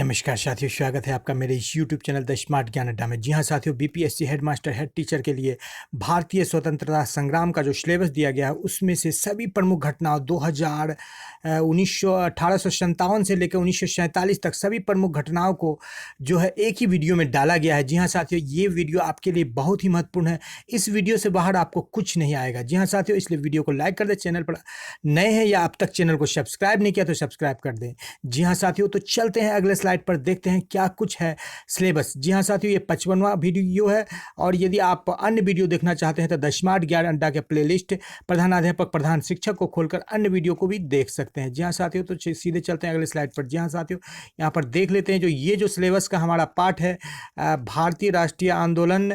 नमस्कार साथियों, स्वागत है आपका मेरे इस यूट्यूब चैनल द स्मार्ट ज्ञान अड्डा में। जी हाँ साथियों, BPSC head master head teacher के लिए भारतीय स्वतंत्रता संग्राम का जो सिलेबस दिया गया है उसमें से सभी प्रमुख घटनाओं 1857 से लेकर 1947 तक सभी प्रमुख घटनाओं को जो है एक ही वीडियो में डाला गया है। जी हाँ साथियों, ये वीडियो आपके लिए बहुत ही महत्वपूर्ण है। इस वीडियो से बाहर आपको कुछ नहीं आएगा। जी हाँ साथियों, इसलिए वीडियो को लाइक कर दें। चैनल पर नए हैं या अब तक चैनल को सब्सक्राइब नहीं किया तो सब्सक्राइब कर दें। जी हाँ साथियों, तो चलते हैं अगले स्लाइड पर, देखते हैं क्या कुछ है सिलेबस। जी हाँ साथियों, ये 55वां वीडियो है और यदि आप अन्य वीडियो देखना चाहते हैं तो द स्मार्ट ज्ञान अड्डा के प्लेलिस्ट प्रधानाध्यापक प्रधान शिक्षक को खोलकर अन्य वीडियो को भी देख सकते हैं। जी हाँ साथियों, तो सीधे चलते हैं अगले स्लाइड पर। जी हाँ साथियों, यहाँ पर देख लेते हैं जो सिलेबस का हमारा पार्ट है भारतीय राष्ट्रीय आंदोलन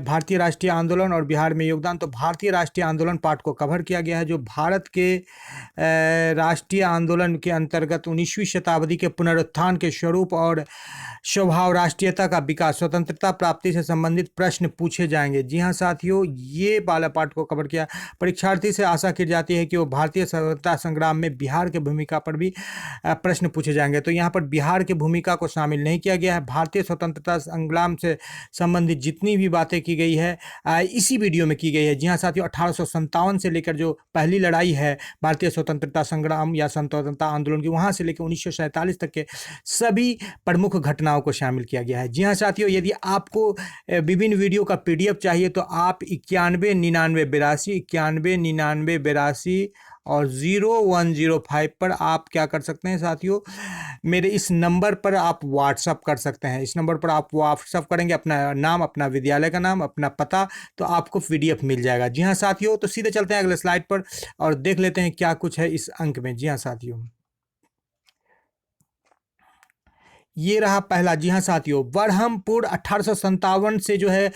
भारतीय राष्ट्रीय आंदोलन और बिहार में योगदान। तो भारतीय राष्ट्रीय आंदोलन पार्ट को कवर किया गया है, जो भारत के राष्ट्रीय आंदोलन के अंतर्गत 19वीं शताब्दी के पुनरुत्थान के स्वरूप और स्वभाव, राष्ट्रीयता का विकास, स्वतंत्रता प्राप्ति से संबंधित प्रश्न पूछे जाएंगे। जी हाँ साथियों, ये वाला पार्ट को कवर किया। परीक्षार्थी से आशा की जाती है कि वो भारतीय स्वतंत्रता संग्राम में बिहार की भूमिका पर भी प्रश्न पूछे जाएंगे। तो यहाँ पर बिहार की भूमिका को शामिल नहीं किया गया है। भारतीय स्वतंत्रता संग्राम से संबंधित जितनी भी बातें की गई है इसी वीडियो में की गई है। जी हाँ साथियों, 1857 से लेकर जो पहली लड़ाई है भारतीय स्वतंत्रता संग्राम या स्वतंत्रता आंदोलन की, वहाँ से लेकर 1947 तक के सभी प्रमुख घटनाओं को शामिल किया गया है। जी हाँ साथियों, यदि आपको विभिन्न वीडियो का PDF चाहिए तो आप 919982 और 0105 पर आप क्या कर सकते हैं साथियों, मेरे इस नंबर पर आप व्हाट्सअप कर सकते हैं। इस नंबर पर आप व्हाट्सअप करेंगे अपना नाम, अपना विद्यालय का नाम, अपना पता, तो आपको PDF मिल जाएगा। जी हाँ साथियों, तो सीधे चलते हैं अगले स्लाइड पर और देख लेते हैं क्या कुछ है इस अंक में। जी हाँ साथियों, ये रहा पहला। जी हाँ साथियों, बरहमपुर 1857 से जो है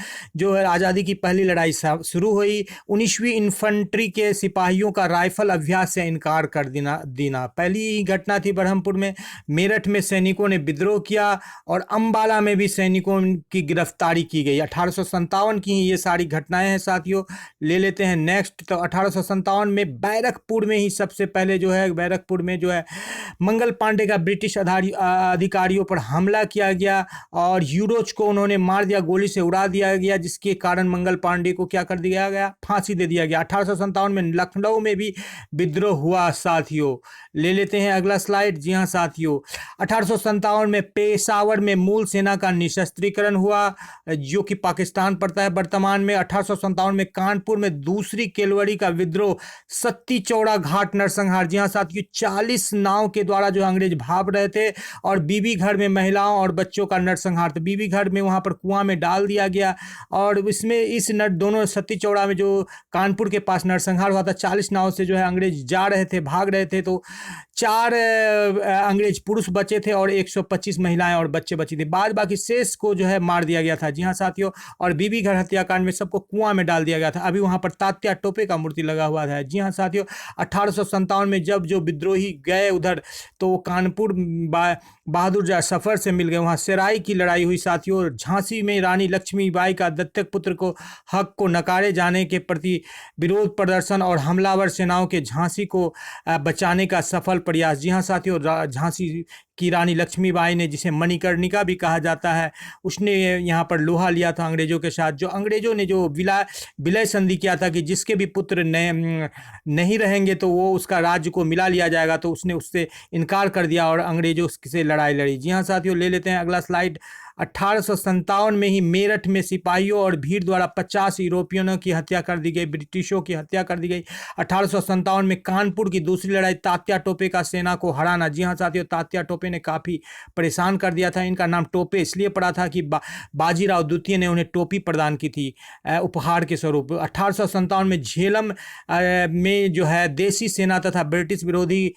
आज़ादी की पहली लड़ाई शुरू हुई। 19वीं इन्फेंट्री के सिपाहियों का राइफल अभ्यास से इनकार कर देना पहली घटना थी बरहमपुर में। मेरठ में सैनिकों ने विद्रोह किया और अंबाला में भी सैनिकों की गिरफ्तारी की गई। 1857 की ही ये सारी घटनाएं हैं साथियों। ले लेते हैं नेक्स्ट। तो 1857 में बैरकपुर में ही सबसे पहले बैरकपुर में मंगल पांडे का ब्रिटिश अधिकारियों पर हमला किया गया और यूरोज को उन्होंने मार दिया, गोली से उड़ा दिया गया, जिसके कारण मंगल पांडे को क्या कर दिया गया, फांसी दे दिया गया। 1857 में लखनऊ में भी विद्रोह हुआ साथियों। ले लेते हैं अगला स्लाइड। जी हाँ साथियों, 1857 में पेशावर में मूल सेना का निशस्त्रीकरण हुआ, जो कि पाकिस्तान पड़ता है वर्तमान में। 1857 में कानपुर में दूसरी केलवरी का विद्रोह, सत्ती चौड़ा घाट नरसंहार। जी हाँ साथियों, 40 नाव के द्वारा जो अंग्रेज भाग रहे थे और बीबी घर में महिलाओं और बच्चों का नरसंहार। तो बीबी घर में वहां पर कुआं में डाल दिया गया और इसमें दोनों सत्ती चौड़ा में जो कानपुर के पास नरसंहार हुआ था, 40 नाव से अंग्रेज जा रहे थे, भाग रहे थे। तो 4 अंग्रेज पुरुष बचे थे और 125 महिलाएं और बच्चे बचे थे। बाद बाकी शेष को मार दिया गया था। जी हाँ साथियों, और बीबी घर हत्याकांड में सबको कुआं में डाल दिया गया था। अभी वहां पर तात्या टोपे का मूर्ति लगा हुआ था। जी हाँ साथियों, 1857 में जब जो विद्रोही गए उधर, तो वो कानपुर बहादुर सफर से मिल गए। वहाँ सेराई की लड़ाई हुई साथियों। झांसी में रानी लक्ष्मीबाई का दत्तक पुत्र को हक को नकारे जाने के प्रति विरोध प्रदर्शन और हमलावर सेनाओं के झांसी को बचाने का सफल प्रयास। जी हाँ साथियों, झांसी की रानी लक्ष्मीबाई ने, जिसे मणिकर्णिका भी कहा जाता है, उसने यहाँ पर लोहा लिया था अंग्रेजों के साथ। जो अंग्रेजों ने विलय संधि किया था कि जिसके भी पुत्र नहीं रहेंगे तो वो उसका राज्य को मिला लिया जाएगा, तो उसने उससे इनकार कर दिया और अंग्रेजों से लड़ाई लड़ी। जी हाँ साथियों, ले लेते हैं अगला स्लाइड। 1857 में ही मेरठ में सिपाहियों और भीड़ द्वारा 50 यूरोपियनों की हत्या कर दी गई, ब्रिटिशों की हत्या कर दी गई। 1857 में कानपुर की दूसरी लड़ाई, तात्या टोपे का सेना को हराना। जी हाँ साथियों, तात्या टोपे ने काफ़ी परेशान कर दिया था। इनका नाम टोपे इसलिए पड़ा था कि बाजीराव द्वितीय ने उन्हें टोपी प्रदान की थी उपहार के स्वरूप। 1857 में झेलम में देसी सेना तथा ब्रिटिश विरोधी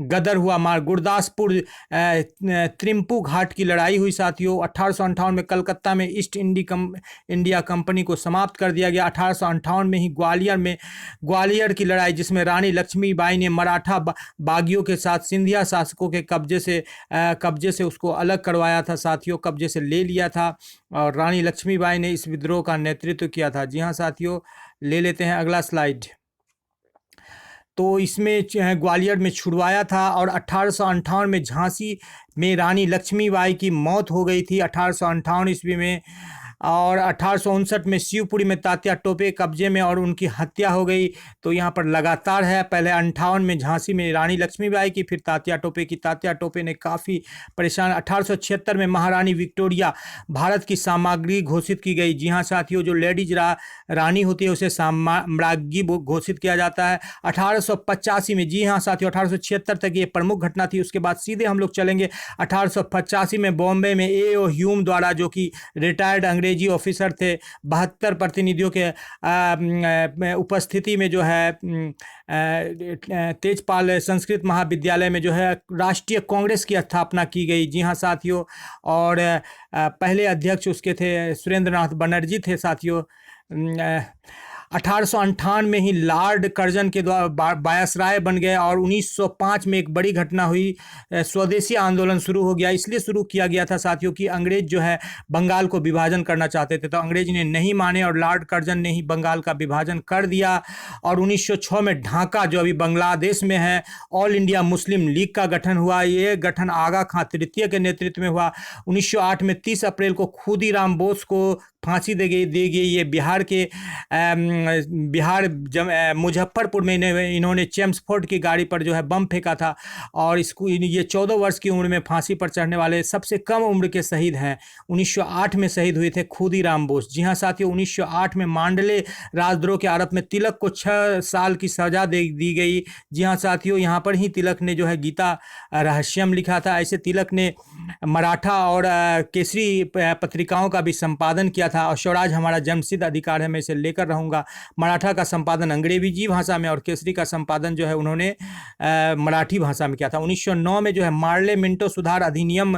गदर हुआ मार। गुरदासपुर त्रिम्पू घाट की लड़ाई हुई साथियों। 1858 में कलकत्ता में ईस्ट इंडिया कंपनी को समाप्त कर दिया गया। 1858 में ही ग्वालियर की लड़ाई, जिसमें रानी लक्ष्मीबाई ने मराठा बागियों के साथ सिंधिया शासकों के कब्जे से उसको अलग करवाया था साथियों, कब्जे से ले लिया था और रानी लक्ष्मीबाई ने इस विद्रोह का नेतृत्व किया था। जी हाँ साथियों, ले लेते हैं अगला स्लाइड। तो इसमें ग्वालियर में छुड़वाया था और 1858 में झांसी में रानी लक्ष्मीबाई की मौत हो गई थी 1858 ईस्वी में। और 1859 में शिवपुरी में तात्या टोपे कब्जे में और उनकी हत्या हो गई। तो यहाँ पर लगातार है, पहले 58 में झांसी में रानी लक्ष्मीबाई की, फिर तात्या टोपे की। तात्या टोपे ने काफ़ी परेशान। 1876 में महारानी विक्टोरिया भारत की साम्राज्ञी घोषित की गई। जी हाँ साथियों, जो लेडीज रानी होती है उसे साम्राज्ञी घोषित किया जाता है 1885 में। जी हाँ साथियों, 1876 तक ये प्रमुख घटना थी। उसके बाद सीधे हम लोग चलेंगे 1885 में बॉम्बे में A.O. ह्यूम द्वारा, जो कि रिटायर्ड अंग्रेजी ऑफिसर थे, 72 प्रतिनिधियों के उपस्थिति में जो है तेजपाल संस्कृत महाविद्यालय में जो है राष्ट्रीय कांग्रेस की स्थापना की गई। जी हाँ साथियों, और पहले अध्यक्ष उसके थे सुरेंद्रनाथ बनर्जी थे साथियों। 1858 में ही लॉर्ड कर्जन के द्वारा वायसराय बन गए और 1905 में एक बड़ी घटना हुई, स्वदेशी आंदोलन शुरू हो गया। इसलिए शुरू किया गया था साथियों कि अंग्रेज जो है बंगाल को विभाजन करना चाहते थे, तो अंग्रेज ने नहीं माने और लॉर्ड कर्जन ने ही बंगाल का विभाजन कर दिया। और 1906 में ढाका, जो अभी बांग्लादेश में है, ऑल इंडिया मुस्लिम लीग का गठन हुआ। ये गठन आगा खां तृतीय के नेतृत्व में हुआ। 1908 में 30 अप्रैल को खुदीराम बोस को फांसी दी गई। ये बिहार मुजफ्फरपुर में इन्होंने चेम्सफोर्ड की गाड़ी पर जो है बम फेंका था और ये 14 वर्ष की उम्र में फांसी पर चढ़ने वाले सबसे कम उम्र के शहीद हैं। 1908 में शहीद हुए थे खुदीराम बोस। जी हाँ साथियों, 1908 में मांडले राजद्रोह के आरोप में तिलक को 6 साल की सजा दी गई। जी हाँ साथियों, यहाँ पर ही तिलक ने जो है गीता रहस्यम लिखा था। ऐसे तिलक ने मराठा और केसरी पत्रिकाओं का भी संपादन किया था। और स्वराज हमारा जन्मसिद्ध अधिकार है, मैं इसे लेकर रहूँगा। मराठा का संपादन अंग्रेजी भाषा में और केसरी का संपादन जो है उन्होंने मराठी भाषा में किया था। 1909 में जो है मार्ले मिंटो सुधार अधिनियम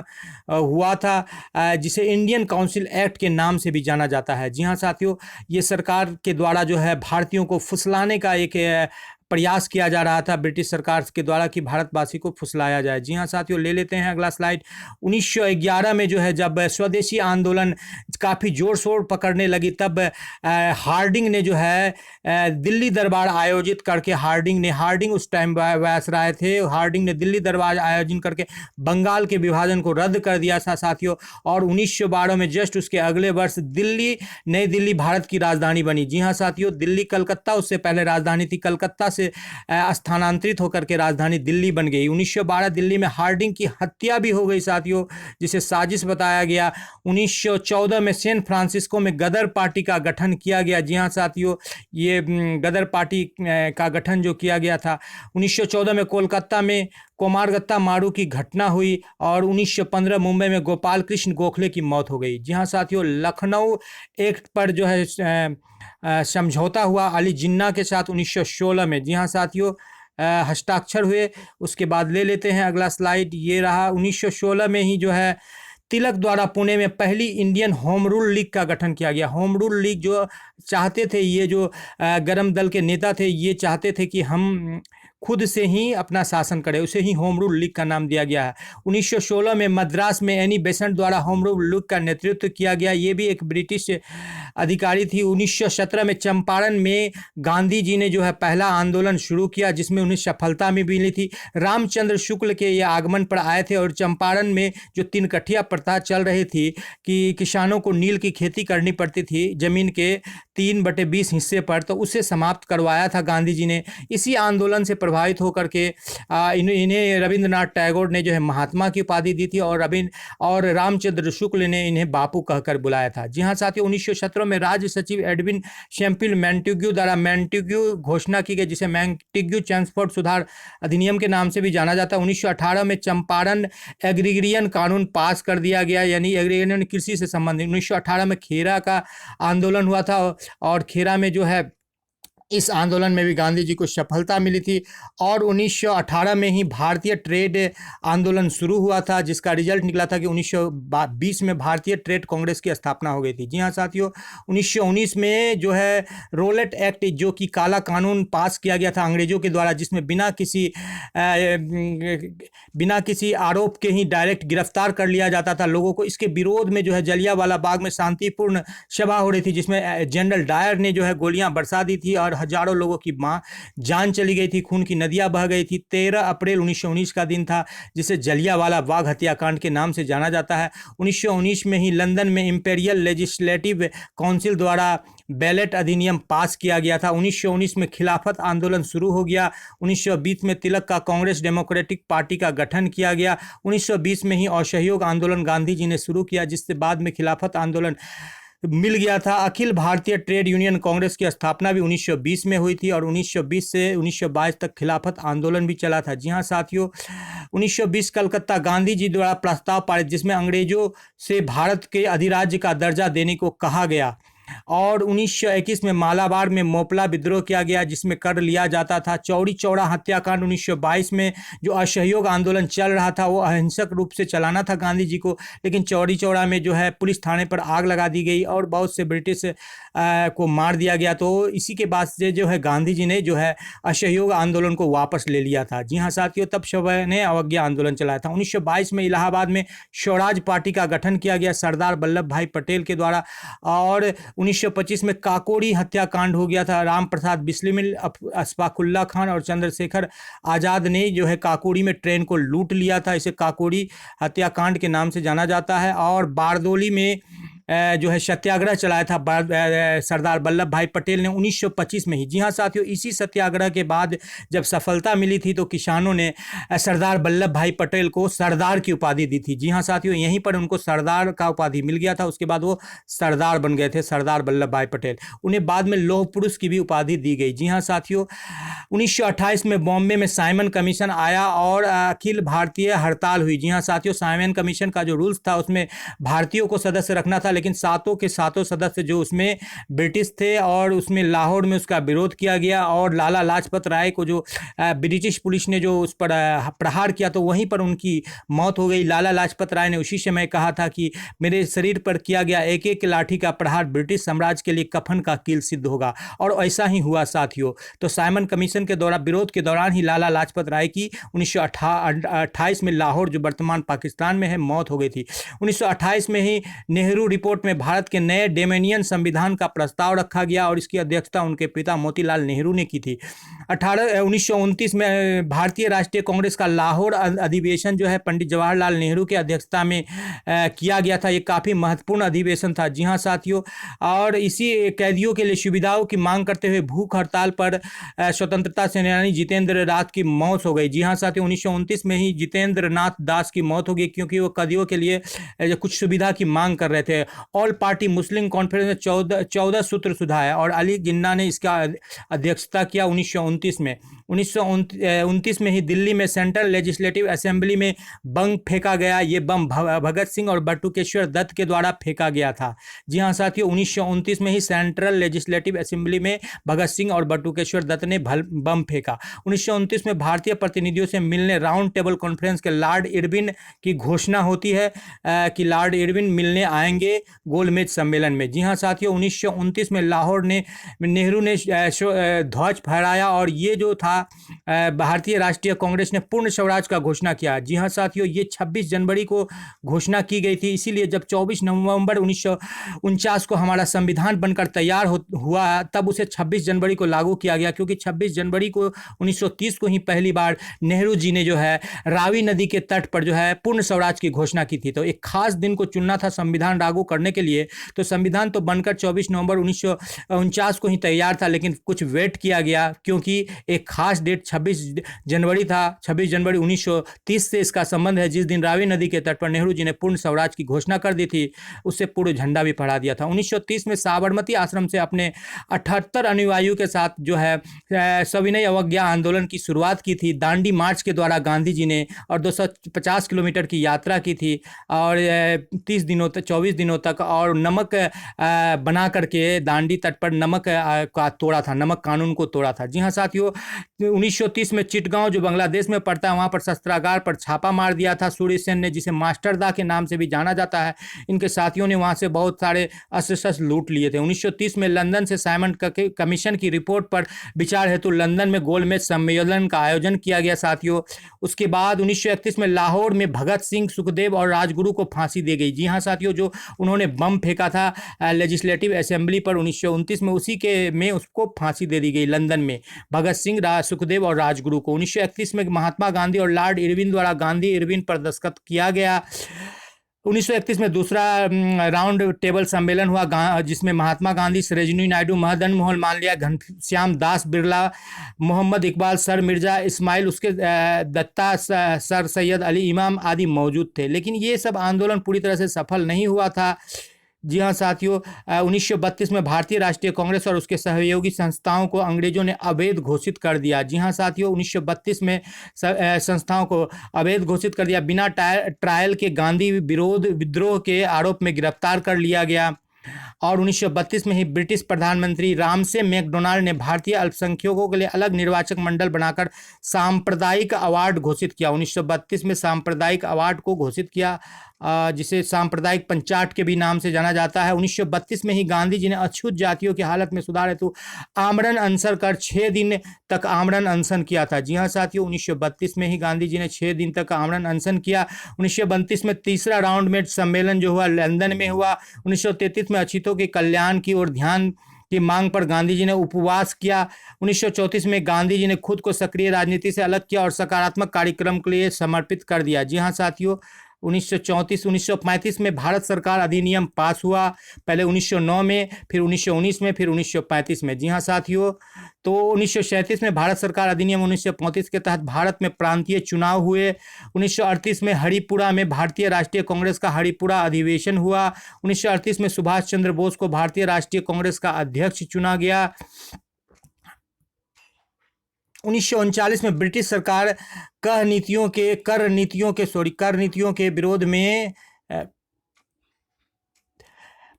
हुआ था, जिसे इंडियन काउंसिल एक्ट के नाम से भी जाना जाता है। जी हाँ साथियों, ये सरकार के द्वारा जो है भारतीयों को फुसलाने का एक प्रयास किया जा रहा था ब्रिटिश सरकार के द्वारा कि भारतवासी को फुसलाया जाए। जी हाँ साथियों, ले लेते हैं अगला स्लाइड। 1911 में जो है जब स्वदेशी आंदोलन काफ़ी जोर शोर पकड़ने लगी, तब हार्डिंग ने जो है दिल्ली दरबार आयोजित करके, हार्डिंग उस टाइम वायसराय थे, हार्डिंग ने दिल्ली दरबार आयोजित करके बंगाल के विभाजन को रद्द कर दिया था साथियों। और 1912 में जस्ट उसके अगले वर्ष नई दिल्ली भारत की राजधानी बनी। जी हाँ साथियों, दिल्ली कलकत्ता उससे पहले राजधानी थी, कलकत्ता से स्थानांतरित होकर के राजधानी दिल्ली बन गई। 1912 दिल्ली में हार्डिंग की हत्या भी हो गई साथियों, जिसे साजिश बताया गया। 1914 में सैन फ्रांसिस्को में गदर पार्टी का गठन किया गया। जी हाँ साथियों, ये गदर पार्टी का गठन जो किया गया था। 1914 में कोलकाता में कोमारगत्ता मारू की घटना हुई और 1915 मुंबई में गोपाल कृष्ण गोखले की मौत हो गई। जी हाँ साथियों, लखनऊ एक्ट पर जो है समझौता हुआ अली जिन्ना के साथ 1916 में। जी हाँ साथियों, हस्ताक्षर हुए। उसके बाद ले लेते हैं अगला स्लाइड, ये रहा। 1916 में ही जो है तिलक द्वारा पुणे में पहली इंडियन होम रूल लीग का गठन किया गया। होम रूल लीग जो चाहते थे, ये जो गरम दल के नेता थे, ये चाहते थे कि हम खुद से ही अपना शासन करें, उसे ही होम रूल लीग का नाम दिया गया है। 1916 में मद्रास में एनी बेसेंट द्वारा होम रूल लीग का नेतृत्व किया गया, ये भी एक ब्रिटिश अधिकारी थी। 1917 में चंपारण में गांधी जी ने जो है पहला आंदोलन शुरू किया, जिसमें उन्हें सफलता भी मिली थी। रामचंद्र शुक्ल के ये आगमन पर आए थे और चंपारण में जो 3 कठिया प्रथा चल रही थी कि किसानों को नील की खेती करनी पड़ती थी जमीन के 3/20 हिस्से पर, तो उसे समाप्त करवाया था गांधी जी ने। इसी आंदोलन से प्रभावित होकर के इन्हें रविंद्रनाथ टैगोर ने जो है महात्मा की उपाधि दी थी और रामचंद्र शुक्ल ने इन्हें बापू कहकर बुलाया था। जी हाँ साथियों, 1917 में राज्य सचिव एडविन शैम्पिल मैंटिग्यू द्वारा मैंटिग्यू घोषणा की गई, जिसे मैंटिग्यू चेम्सफोर्ड सुधार अधिनियम के नाम से भी जाना जाता है। 1918 में चंपारण एग्रीरियन कानून पास कर दिया गया, यानी एग्रीरियन कृषि से संबंधित। 1918 में खेरा का आंदोलन हुआ था और खेरा में जो है इस आंदोलन में भी गांधी जी को सफलता मिली थी। और 1918 में ही भारतीय ट्रेड आंदोलन शुरू हुआ था, जिसका रिजल्ट निकला था कि 1920 में भारतीय ट्रेड कांग्रेस की स्थापना हो गई थी। जी हाँ साथियों, 1919 में जो है रोलेट एक्ट, जो कि काला कानून पास किया गया था अंग्रेजों के द्वारा, जिसमें बिना किसी आरोप के ही डायरेक्ट गिरफ्तार कर लिया जाता था लोगों को। इसके विरोध में जो है जलियांवाला बाग में शांतिपूर्ण सभा हो रही थी, जिसमें जनरल डायर ने जो है गोलियां बरसा दी थी और हजारों लोगों की जान चली गई थी, खून की नदियां बह गई थी। 13 अप्रैल 1919 का दिन था, जिसे जलियांवाला बाग हत्याकांड के नाम से जाना जाता है। 1919 में ही लंदन में इंपीरियल लेजिस्लेटिव काउंसिल द्वारा बैलेट अधिनियम पास किया गया था। 1919 में खिलाफत आंदोलन शुरू हो गया। 1920 में तिलक का कांग्रेस डेमोक्रेटिक पार्टी का गठन किया गया। 1920 में ही असहयोग आंदोलन गांधी जी ने शुरू किया, जिससे बाद में खिलाफत आंदोलन मिल गया था। अखिल भारतीय ट्रेड यूनियन कांग्रेस की स्थापना भी 1920 में हुई थी और 1920 से 1922 तक खिलाफत आंदोलन भी चला था। जी हाँ साथियों, 1920 कलकत्ता गांधी जी द्वारा प्रस्ताव पारित, जिसमें अंग्रेजों से भारत के अधिराज्य का दर्जा देने को कहा गया। और 1921 में मालाबार में मोपला विद्रोह किया गया, जिसमें कर लिया जाता था। चौरी चौरा हत्याकांड 1922 में जो असहयोग आंदोलन चल रहा था, वो अहिंसक रूप से चलाना था गांधी जी को, लेकिन चौरी चौरा में जो है पुलिस थाने पर आग लगा दी गई और बहुत से ब्रिटिश को मार दिया गया। तो इसी के बाद से जो है गांधी जी ने जो है असहयोग आंदोलन को वापस ले लिया था। जी हाँ साथियों, तब सभा ने अवज्ञा आंदोलन चलाया था। 1922 में इलाहाबाद में स्वराज पार्टी का गठन किया गया सरदार वल्लभ भाई पटेल के द्वारा। और 1925 में काकोरी हत्याकांड हो गया था। राम प्रसाद बिस्मिल, अशफाकुल्ला खान और चंद्रशेखर आज़ाद ने जो है काकोरी में ट्रेन को लूट लिया था। इसे काकोरी हत्याकांड के नाम से जाना जाता है। और बारदोली में जो है सत्याग्रह चलाया था सरदार वल्लभ भाई पटेल ने 1925 में ही। जी हाँ साथियों, इसी सत्याग्रह के बाद जब सफलता मिली थी तो किसानों ने सरदार वल्लभ भाई पटेल को सरदार की उपाधि दी थी। जी हाँ साथियों, यहीं पर उनको सरदार का उपाधि मिल गया था। उसके बाद वो सरदार बन गए थे, सरदार वल्लभ भाई पटेल। उन्हें बाद में लौह पुरुष की भी उपाधि दी गई। जी हाँ साथियों, 1928 में बॉम्बे में साइमन कमीशन आया और अखिल भारतीय हड़ताल हुई। जी हाँ साथियों, साइमन कमीशन का जो रूल्स था उसमें भारतीयों को सदस्य रखना था, लेकिन सातों के सातों सदस्य जो उसमें ब्रिटिश थे और उसमें लाहौर में उसका विरोध किया गया। और लाला लाजपत राय को जो ब्रिटिश पुलिस ने जो उस पर प्रहार किया तो वहीं पर उनकी मौत हो गई। लाला लाजपत राय ने उसी समय कहा था कि मेरे शरीर पर किया गया एक एक लाठी का प्रहार ब्रिटिश साम्राज्य के लिए कफन का कील सिद्ध होगा। और ऐसा ही हुआ साथियों। तो साइमन कमीशन के दौरान विरोध के दौरान ही लाला लाजपत राय की 1928 में लाहौर, जो वर्तमान पाकिस्तान में है, मौत हो गई थी। 1928 में ही नेहरू रिपोर्ट में भारत के नए डोमिनियन संविधान का प्रस्ताव रखा गया और इसकी अध्यक्षता उनके पिता मोतीलाल नेहरू ने की थी। 1929 में भारतीय राष्ट्रीय कांग्रेस का लाहौर अधिवेशन जो है पंडित जवाहरलाल नेहरू की अध्यक्षता में किया गया था। ये काफ़ी महत्वपूर्ण अधिवेशन था। जी हाँ साथियों, और इसी कैदियों के लिए सुविधाओं की मांग करते हुए भूख हड़ताल पर स्वतंत्रता सेनानी जितेंद्र नाथ की मौत हो गई। जी हाँ साथियों, 1929 में ही जितेंद्र नाथ दास की मौत हो गई, क्योंकि वो कैदियों के लिए कुछ सुविधा की मांग कर रहे थे। ऑल पार्टी मुस्लिम कॉन्फ्रेंस ने 14 सूत्र सुझाया और अली जिन्ना ने इसका अध्यक्षता किया 1929 में। 1929 में ही दिल्ली में सेंट्रल लेजिस्लेटिव असेंबली में बम फेंका गया। ये बम भगत सिंह और बटुकेश्वर दत्त के द्वारा फेंका गया था। जी हाँ साथियों, 1929 में ही सेंट्रल लेजिस्लेटिव असेंबली में भगत सिंह और बटुकेश्वर दत्त ने बम फेंका। 1929 में भारतीय प्रतिनिधियों से मिलने राउंड टेबल कॉन्फ्रेंस के लॉर्ड इरविन की घोषणा होती है कि लॉर्ड इरविन मिलने आएंगे गोलमेज सम्मेलन में। जी हाँ साथियों, 1929 में लाहौर ने नेहरू ने ध्वज फहराया और ये जो था भारतीय राष्ट्रीय कांग्रेस ने पूर्ण स्वराज का घोषणा किया। जी हाँ साथियों, ये 26 जनवरी को घोषणा की गई थी। इसीलिए जब 24 नवंबर 1949 को हमारा संविधान बनकर तैयार हुआ तब उसे 26 जनवरी को लागू किया गया, क्योंकि 26 जनवरी को 1930 को ही पहली बार नेहरू जी ने जो है रावी नदी के तट पर जो है पूर्ण स्वराज की घोषणा की थी। तो एक खास दिन को चुनना था संविधान लागू करने के लिए। तो संविधान तो बनकर 24 नवंबर 1949 को ही तैयार था, लेकिन कुछ वेट किया गया क्योंकि एक खास डेट 26 जनवरी था। 26 जनवरी 1930 से इसका संबंध है, जिस दिन रावी नदी के तट पर नेहरू जी ने पूर्ण स्वराज की घोषणा कर दी थी। उससे पूर्ण झंडा भी फहरा दिया था। 1930 में साबरमती आश्रम से अपने 78 अनुयायियों के साथ जो है सविनय अवज्ञा आंदोलन की शुरुआत की थी। दांडी मार्च के द्वारा गांधी जी ने और 250 किलोमीटर की यात्रा की थी और 30 दिनों तक 24 दिनों तक और नमक बना करके दांडी तट पर नमक का तोड़ा था, नमक कानून को तोड़ा था। जी हाँ साथियों, 1930 में चिटगांव जो बांग्लादेश में पड़ता है वहाँ पर शस्त्रागार पर छापा मार दिया था सूर्य सेन ने, जिसे मास्टरदा के नाम से भी जाना जाता है। इनके साथियों ने वहाँ से बहुत सारे अस्त्र शस्त्र लूट लिए थे। 1930 में लंदन से साइमन कमीशन की रिपोर्ट पर विचार हेतु लंदन में गोलमेज सम्मेलन का आयोजन किया गया साथियों। उसके बाद 1931 में लाहौर में भगत सिंह, सुखदेव और राजगुरु को फांसी दी गई। जी हाँ साथियों, जो उन्होंने उन्होंने बम फेंका था लेजिस्लेटिव असेंबली पर 1929 में, उसी के में उसको फांसी दे दी गई लंदन में, भगत सिंह, सुखदेव और राजगुरु को। 1931 में महात्मा गांधी और लॉर्ड इरविन द्वारा गांधी इरविन पर दस्तखत किया गया। 1931 में दूसरा राउंड टेबल सम्मेलन हुआ जिसमें महात्मा गांधी, सरोजिनी नायडू, महदन मोहन मालवीय, घनश्याम दास बिरला, मोहम्मद इकबाल, सर मिर्जा इस्माइल, उसके दत्ता, सर सैयद अली इमाम आदि मौजूद थे। लेकिन ये सब आंदोलन पूरी तरह से सफल नहीं हुआ था। जी हाँ साथियों, 1932 में भारतीय राष्ट्रीय कांग्रेस और उसके सहयोगी संस्थाओं को अंग्रेजों ने अवैध घोषित कर दिया। जी हाँ साथियों, 1932 में संस्थाओं को अवैध घोषित कर दिया। बिना ट्रायल के गांधी विद्रोह के आरोप में गिरफ्तार कर लिया गया। और 1932 में ही ब्रिटिश प्रधानमंत्री रामसे मैकडोनाल्ड ने भारतीय अल्पसंख्यकों के लिए अलग निर्वाचक मंडल बनाकर सांप्रदायिक अवार्ड घोषित किया। 1932 में सांप्रदायिक अवार्ड को घोषित किया, जिसे सांप्रदायिक पंचाट के भी नाम से जाना जाता है। 1932 में ही गांधी जी ने अछूत जातियों की हालत में सुधार हेतु आमरण अनशन कर 6 दिन तक आमरण अनशन किया था। जी हाँ साथियों, 1932 में ही गांधी जी ने 6 दिन तक आमरण अनशन किया। 1932 में तीसरा राउंड में सम्मेलन जो हुआ लंदन में हुआ। 1933 में अछूतों के कल्याण की ओर ध्यान की मांग पर गांधी जी ने उपवास किया। 1934 में गांधी जी ने खुद को सक्रिय राजनीति से अलग किया और सकारात्मक कार्यक्रम के लिए समर्पित कर दिया। जी हाँ साथियों, 1935 में भारत सरकार अधिनियम पास हुआ, पहले 1909 में, फिर 1919 में, फिर 1935 में। जी हाँ साथियों, तो 1937 में भारत सरकार अधिनियम 1935 के तहत भारत में प्रांतीय चुनाव हुए। 1938 में हरिपुरा में भारतीय राष्ट्रीय कांग्रेस का हरिपुरा अधिवेशन हुआ। 1938 में सुभाष चंद्र बोस को भारतीय राष्ट्रीय कांग्रेस का अध्यक्ष चुना गया। 1939 में ब्रिटिश सरकार कर नीतियों के विरोध में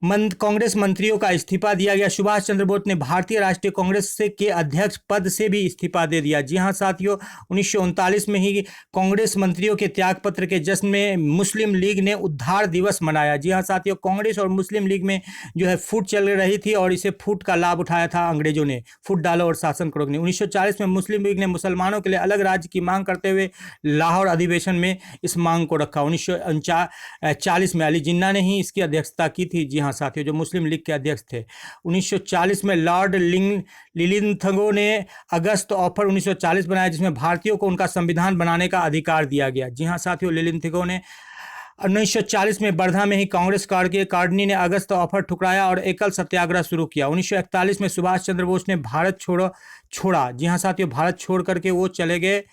कांग्रेस मंत्रियों का इस्तीफा दिया गया। सुभाष चंद्र बोस ने भारतीय राष्ट्रीय कांग्रेस के अध्यक्ष पद से भी इस्तीफा दे दिया। जी हाँ साथियों, 1939 में ही कांग्रेस मंत्रियों के त्यागपत्र के जश्न में मुस्लिम लीग ने उद्धार दिवस मनाया। जी हाँ साथियों, कांग्रेस और मुस्लिम लीग में जो है फूट चल रही थी और इसे फूट का लाभ उठाया था अंग्रेजों ने, फूट डालो और शासन करो ने। 1940 में मुस्लिम लीग ने मुसलमानों के लिए अलग राज्य की मांग करते हुए लाहौर अधिवेशन में इस मांग को रखा। 1940 में अली जिन्ना ने ही इसकी अध्यक्षता की थी। जी हाँ साथियों, जो मुस्लिम लीग के अध्यक्ष थे। 1940 में लॉर्ड लिलिथगो ने अगस्त ऑफर 1940 बनाया, जिसमें भारतीयों को उनका संविधान बनाने का अधिकार दिया गया। जी हाँ साथियों, लिलिथगो ने 1940 में वर्धा में ही कांग्रेस कार्डनी ने अगस्त ऑफर ठुकराया और एकल सत्याग्रह शुरू किया। 1941 में सुभाष चंद्र बोस ने भारत छोड़ा। जी हाँ साथियों, भारत छोड़ करके वो चले गए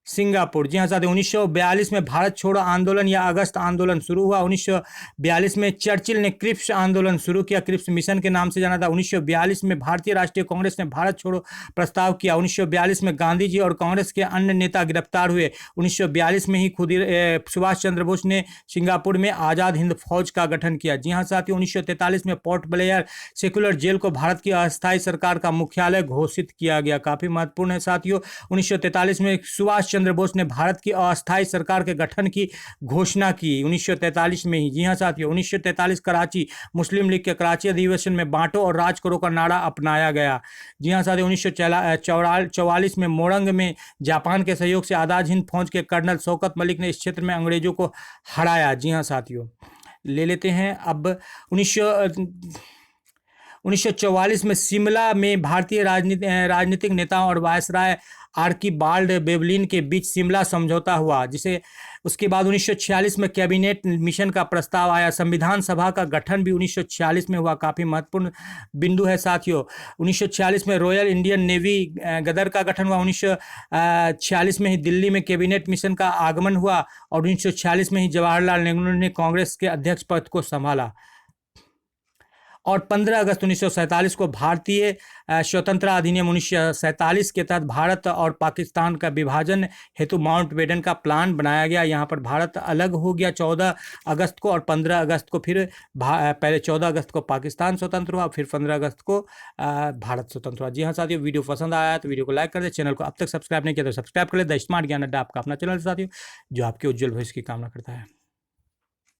सिंगापुर। जी हाँ साथियों, 1942 में भारत छोड़ो आंदोलन या अगस्त आंदोलन शुरू हुआ। 1942 में चर्चिल ने क्रिप्स आंदोलन शुरू किया, क्रिप्स मिशन के नाम से जाना था। 1942 में भारतीय राष्ट्रीय कांग्रेस ने भारत छोड़ो प्रस्ताव किया। 1942 में गांधी जी और कांग्रेस के अन्य नेता गिरफ्तार हुए। 1942 में ही खुद सुभाष चंद्र बोस ने सिंगापुर में आज़ाद हिंद फौज का गठन किया। जी हाँ साथियों, 1943 में पोर्ट ब्लेयर सेक्युलर जेल को भारत की अस्थायी सरकार का मुख्यालय घोषित किया गया। काफ़ी महत्वपूर्ण है साथियों। 1943 में सुभाष चंद्र बोस ने भारत की अस्थायी सरकार के गठन की घोषणा की 1943 में ही। जी हाँ साथियों, 1943 कराची मुस्लिम लीग के कराची अधिवेशन में बांटो और राज करो का नारा अपनाया गया। जी हाँ साथियों, 1944 में मोरंग में जापान के सहयोग से आज़ाद हिंद फौज के कर्नल शौकत मलिक ने इस क्षेत्र में अंग्रेजों को हराया। जी हाँ साथियों, ले लेते हैं अब 1944 में शिमला में भारतीय राजनीतिक नेताओं और वायसराय आर्कीबाल्ड बेवलिन के बीच शिमला समझौता हुआ, जिसे उसके बाद 1946 में कैबिनेट मिशन का प्रस्ताव आया। संविधान सभा का गठन भी 1946 में हुआ। काफ़ी महत्वपूर्ण बिंदु है साथियों। 1946 में रॉयल इंडियन नेवी गदर का गठन हुआ। 1946 में ही दिल्ली में कैबिनेट मिशन का आगमन हुआ और 1946 में ही जवाहरलाल नेहरू ने कांग्रेस के अध्यक्ष पद को संभाला। और 15 अगस्त 1947 को भारतीय स्वतंत्रता अधिनियम 1947 के तहत भारत और पाकिस्तान का विभाजन हेतु माउंटबेटन का प्लान बनाया गया। यहाँ पर भारत अलग हो गया 14 अगस्त को और 15 अगस्त को फिर पहले 14 अगस्त को पाकिस्तान स्वतंत्र हुआ, फिर 15 अगस्त को भारत स्वतंत्र हुआ। जी हाँ साथियों, वीडियो पसंद आया तो वीडियो को लाइक कर दे, चैनल को अब तक सब्सक्राइब नहीं किया तो सब्सक्राइब कर ले। द स्मार्ट ज्ञान अड्डा आपका अपना चैनल साथियों, जो आपके उज्जवल भविष्य की कामना करता है।